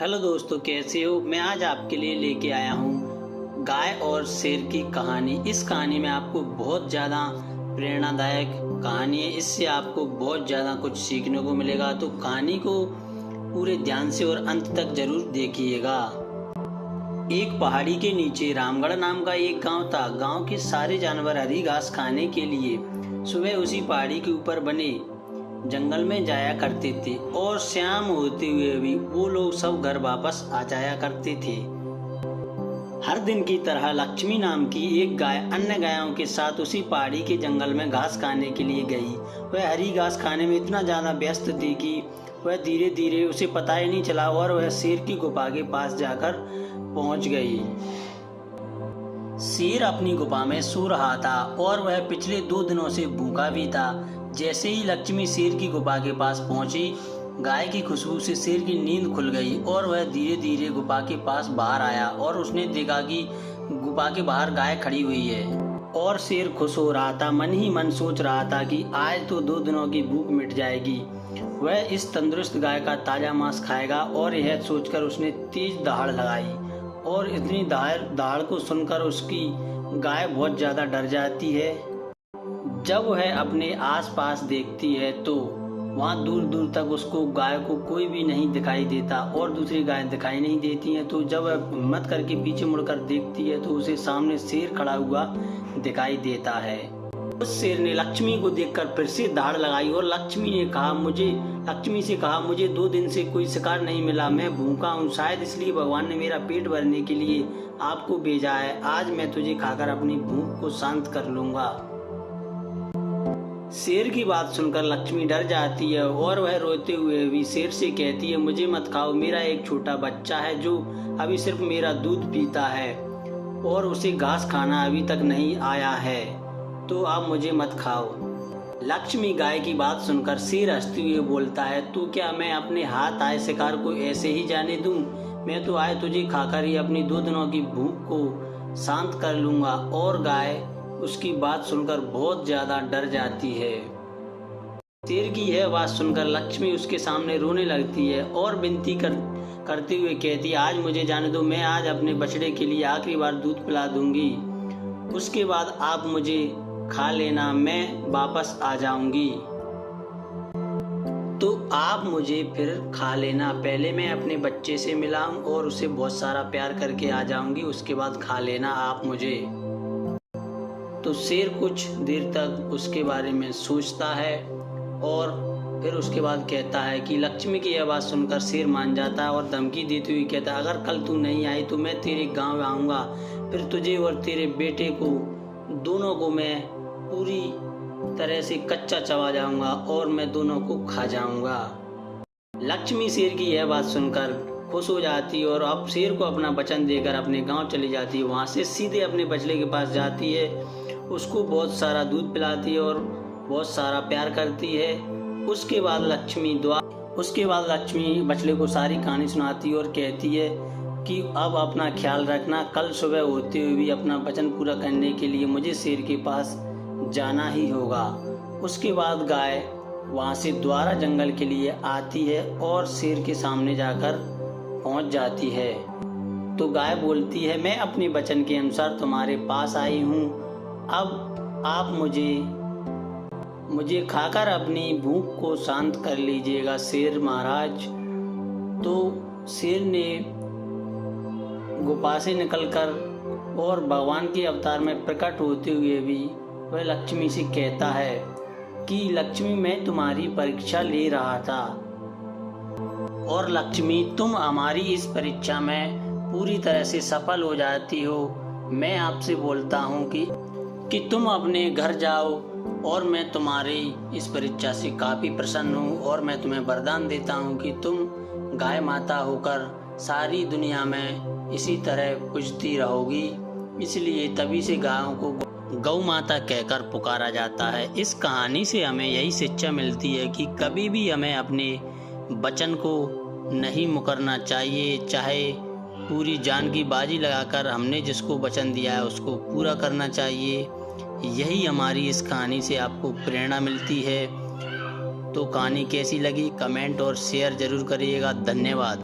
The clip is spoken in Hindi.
हेलो दोस्तों, कैसे हो। मैं आज आपके लिए लेके आया हूँ गाय और शेर की कहानी। इस कहानी में आपको बहुत ज़्यादा प्रेरणादायक कहानी है। इससे आपको बहुत ज़्यादा कुछ सीखने को मिलेगा, तो कहानी को पूरे ध्यान से और अंत तक जरूर देखिएगा। एक पहाड़ी के नीचे रामगढ़ नाम का एक गांव था। गांव के सारे जानवर हरी घास खाने के लिए सुबह उसी पहाड़ी के ऊपर बने जंगल में जाया करते थे और शाम होते हुए भी वो लोग सब घर वापस आ जाया करते थे। हर दिन की तरह लक्ष्मी नाम की एक गाय अन्य गायों के साथ उसी पहाड़ी के जंगल में घास खाने के लिए गई। वह हरी घास खाने में इतना ज्यादा व्यस्त थी कि वह धीरे धीरे उसे पता ही नहीं चला और वह शेर की गुफा के पास जाकर पहुंच गई। शेर अपनी गुफा में सो रहा था और वह पिछले 2 दिनों से भूखा भी था। जैसे ही लक्ष्मी शेर की गुफा के पास पहुंची, गाय की खुशबू से शेर की नींद खुल गई और वह धीरे धीरे गुफा के पास बाहर आया और उसने देखा कि गुफा के बाहर गाय खड़ी हुई है और शेर खुश हो रहा था। मन ही मन सोच रहा था कि आज तो 2 दिनों की भूख मिट जाएगी। वह इस तंदुरुस्त गाय का ताजा मांस खाएगा और यह सोचकर उसने तेज दहाड़ लगाई और इतनी दहाड़ को सुनकर उसकी गाय बहुत ज्यादा डर जाती है। जब वह अपने आसपास देखती है तो वहाँ दूर दूर तक उसको गाय को कोई भी नहीं दिखाई देता और दूसरी गाय दिखाई नहीं देती है। तो जब वह हिम्मत करके पीछे मुड़कर देखती है तो उसे सामने शेर खड़ा हुआ दिखाई देता है। उस शेर ने लक्ष्मी को देखकर फिर से दहाड़ लगाई और लक्ष्मी से कहा मुझे 2 दिन से कोई शिकार नहीं मिला, मैं भूखा हूँ, शायद इसलिए भगवान ने मेरा पेट भरने के लिए आपको भेजा है। आज मैं तुझे खाकर अपनी भूख को शांत कर लूंगा। शेर की बात सुनकर लक्ष्मी डर जाती है और वह रोते हुए भी शेर से कहती है मुझे मत खाओ, मेरा एक छोटा बच्चा है जो अभी सिर्फ मेरा दूध पीता है और उसे घास खाना अभी तक नहीं आया है, तो आप मुझे मत खाओ। लक्ष्मी गाय की बात सुनकर शेर हंसते हुए बोलता है तो क्या मैं अपने हाथ आए शिकार को ऐसे ही जाने दूं? मैं तो आए तुझे खाकर ही अपनी 2 दिनों की भूख को शांत कर लूंगा। और गाय उसकी बात सुनकर बहुत ज्यादा डर जाती है। शेर की यह बात सुनकर लक्ष्मी उसके सामने रोने लगती है और विनती करते हुए कहती है आज मुझे जाने दो, मैं आज अपने बछड़े के लिए आखिरी बार दूध पिला दूंगी, उसके बाद आप मुझे खा लेना, मैं वापस आ जाऊंगी। तो आप मुझे फिर खा लेना, पहले मैं अपने बच्चे से मिलाऊं और उसे बहुत सारा प्यार करके आ जाऊंगी, उसके बाद खा लेना आप मुझे। तो शेर कुछ देर तक उसके बारे में सोचता है और फिर उसके बाद कहता है कि लक्ष्मी की यह बात सुनकर शेर मान जाता है और धमकी देते हुए कहता है अगर कल तू नहीं आई तो मैं तेरे गांव आऊँगा, फिर तुझे और तेरे बेटे को दोनों को मैं पूरी तरह से कच्चा चबा जाऊंगा और मैं दोनों को खा जाऊंगा। लक्ष्मी शेर की यह बात सुनकर खुश हो जाती है और अब शेर को अपना वचन देकर अपने गांव चली जाती है। वहां से सीधे अपने बछड़े के पास जाती है, उसको बहुत सारा दूध पिलाती है और बहुत सारा प्यार करती है। उसके बाद लक्ष्मी बछड़े को सारी कहानी सुनाती है और कहती है कि अब अपना ख्याल रखना, कल सुबह होते हुए भी अपना वचन पूरा करने के लिए मुझे शेर के पास जाना ही होगा। उसके बाद गाय वहां से दोबारा जंगल के लिए आती है और शेर के सामने जाकर पहुंच जाती है। तो गाय बोलती है मैं अपने वचन के अनुसार तुम्हारे पास आई हूँ, अब आप मुझे खाकर अपनी भूख को शांत कर लीजिएगा शेर महाराज। तो शेर ने गुफा से निकलकर और भगवान के अवतार में प्रकट होते हुए भी वह लक्ष्मी से कहता है कि लक्ष्मी मैं तुम्हारी परीक्षा ले रहा था और लक्ष्मी तुम हमारी इस परीक्षा में पूरी तरह से सफल हो जाती हो। मैं आपसे बोलता हूँ कि तुम अपने घर जाओ और मैं तुम्हारी इस परीक्षा से काफ़ी प्रसन्न हूँ और मैं तुम्हें वरदान देता हूँ कि तुम गाय माता होकर सारी दुनिया में इसी तरह पूजती रहोगी। इसलिए तभी से गायों को गौ माता कहकर पुकारा जाता है। इस कहानी से हमें यही शिक्षा मिलती है कि कभी भी हमें अपने वचन को नहीं मुकरना चाहिए, चाहे पूरी जान की बाजी लगाकर हमने जिसको वचन दिया है उसको पूरा करना चाहिए। यही हमारी इस कहानी से आपको प्रेरणा मिलती है। तो कहानी कैसी लगी कमेंट और शेयर जरूर करिएगा। धन्यवाद।